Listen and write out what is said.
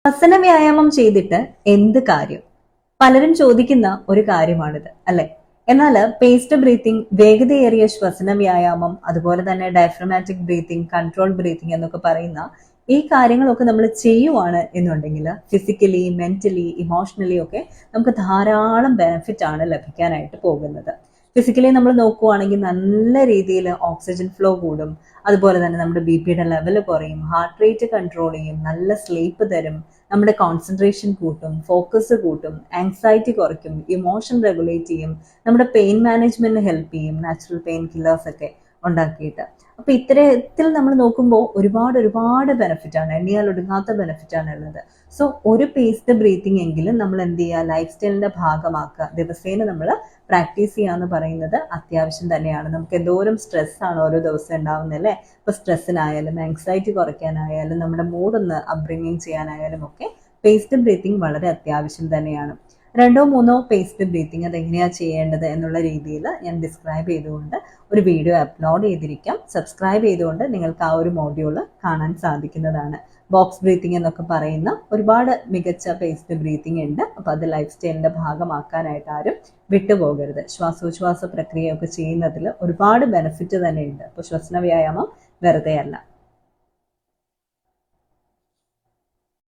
ശ്വസന വ്യായാമം ചെയ്തിട്ട് എന്ത് കാര്യം? പലരും ചോദിക്കുന്ന ഒരു കാര്യമാണിത്, അല്ലെ? എന്നാൽ പേസ്ഡ് ബ്രീത്തിങ്, വേഗതയേറിയ ശ്വസന വ്യായാമം, അതുപോലെ തന്നെ ഡയഫ്രമാറ്റിക് ബ്രീത്തിങ്, കൺട്രോൾ ബ്രീത്തിങ് എന്നൊക്കെ പറയുന്ന ഈ കാര്യങ്ങളൊക്കെ നമ്മൾ ചെയ്യുവാണ് എന്നുണ്ടെങ്കിൽ ഫിസിക്കലി, മെന്റലി, ഇമോഷണലി ഒക്കെ നമുക്ക് ധാരാളം ബെനിഫിറ്റ് ആണ് ലഭിക്കാനായിട്ട് പോകുന്നത്. ഫിസിക്കലി നമ്മൾ നോക്കുവാണെങ്കിൽ നല്ല രീതിയിൽ ഓക്സിജൻ ഫ്ലോ കൂടും, അതുപോലെ തന്നെ നമ്മുടെ ബി.പിയുടെ ലെവൽ കുറയും, ഹാർട്ട് റേറ്റ് കൺട്രോൾ ചെയ്യും, നല്ല സ്ലീപ്പ് തരും, നമ്മുടെ കോൺസെൻട്രേഷൻ കൂട്ടും, ഫോക്കസ് കൂട്ടും, ആങ്സൈറ്റി കുറയ്ക്കും, ഇമോഷൻ റെഗുലേറ്റ് ചെയ്യും, നമ്മുടെ പെയിൻ മാനേജ്മെന്റിന് ഹെൽപ്പ് ചെയ്യും, നാച്ചുറൽ പെയിൻ കില്ലേഴ്സ് ഒക്കെ ഉണ്ടാക്കിയിട്ട്. അപ്പൊ ഇത്തരത്തിൽ നമ്മൾ നോക്കുമ്പോൾ ഒരുപാട് ബെനിഫിറ്റ് ആണ്, എണ്ണിയാൽ ഒടുങ്ങാത്ത ബെനിഫിറ്റ് ആണ് ഉള്ളത്. സോ ഒരു പേസ്ഡ് ബ്രീത്തിങ് എങ്കിലും നമ്മൾ എന്ത് ചെയ്യുക, ലൈഫ് സ്റ്റൈലിന്റെ ഭാഗമാക്കുക, ദിവസേന നമ്മൾ പ്രാക്ടീസ് ചെയ്യാന്ന് പറയുന്നത് അത്യാവശ്യം തന്നെയാണ്. നമുക്ക് എന്തോരം സ്ട്രെസ് ആണ് ഓരോ ദിവസം ഉണ്ടാവുന്നത്, അല്ലേ? ഇപ്പൊ സ്ട്രെസ്സിനായാലും ആങ്സൈറ്റി കുറയ്ക്കാനായാലും നമ്മുടെ മൂഡൊന്ന് അപ്ബ്രിങ്ങിങ് ചെയ്യാനായാലും ഒക്കെ പേസ്ഡ് ബ്രീത്തിങ് വളരെ അത്യാവശ്യം തന്നെയാണ്. 2-3 പേസ്ഡ് ബ്രീത്തിങ് അതെങ്ങനെയാ ചെയ്യേണ്ടത് എന്നുള്ള രീതിയിൽ ഞാൻ ഡിസ്ക്രൈബ് ചെയ്തുകൊണ്ട് ഒരു വീഡിയോ അപ്ലോഡ് ചെയ്തിരിക്കാം. സബ്സ്ക്രൈബ് ചെയ്തുകൊണ്ട് നിങ്ങൾക്ക് ആ ഒരു മോഡ്യൂൾ കാണാൻ സാധിക്കുന്നതാണ്. ബോക്സ് ബ്രീത്തിങ് എന്നൊക്കെ പറയുന്ന ഒരുപാട് മികച്ച പേസ്ഡ് ബ്രീത്തിങ് ഉണ്ട്. അപ്പൊ അത് ലൈഫ് സ്റ്റൈലിന്റെ ഭാഗമാക്കാനായിട്ട് ആരും വിട്ടുപോകരുത്. ശ്വാസോച്ഛ്വാസ പ്രക്രിയയൊക്കെ ചെയ്യുന്നതിൽ ഒരുപാട് ബെനിഫിറ്റ് തന്നെയുണ്ട്. അപ്പൊ ശ്വസന വ്യായാമം വെറുതെ അല്ല.